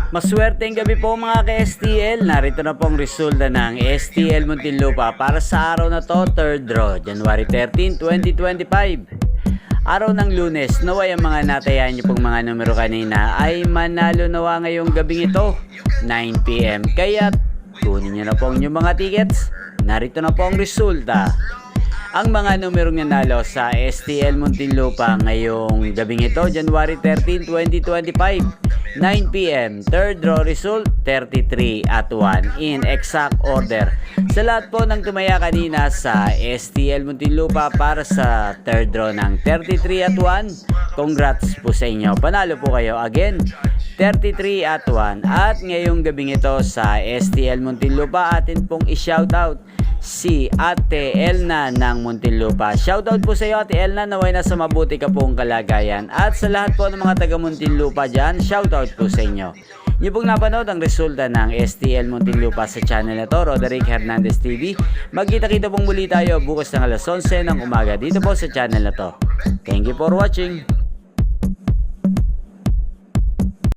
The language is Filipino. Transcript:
Maswerteng gabi po mga ka-STL. Narito na pong resulta ng STL Muntinlupa para sa araw na to, 3rd draw, January 13, 2025. Araw ng Lunes, naway ang mga natayan niyo pong mga numero kanina ay manalo nawa ngayong gabing ito, 9 PM. Kaya kunin niyo na po ang inyong mga tickets. Narito na po ang resulta. Ang mga numerong nanalo sa STL Muntinlupa ngayong gabing ito, January 13, 2025, 9 PM, 3rd draw result, 33 at 1 in exact order. Sa lahat po ng tumaya kanina sa STL Muntinlupa para sa 3rd draw ng 33 at 1, congrats po sa inyo. Panalo po kayo again, 33 at 1. At ngayong gabing ito sa STL Muntinlupa, atin pong i-shoutout si Ate Elna ng Muntinlupa. Shoutout po sa iyo Ate Elna, naway nasa mabuti ka pong kalagayan. At sa lahat po ng mga taga Muntinlupa dyan, shoutout po sa inyo. Niyo pong napanood ang resulta ng STL Muntinlupa sa channel na to, Roderick Hernandez TV. Magkita-kita pong muli tayo bukas ng alas 11 ng umaga dito po sa channel na to. Thank you for watching.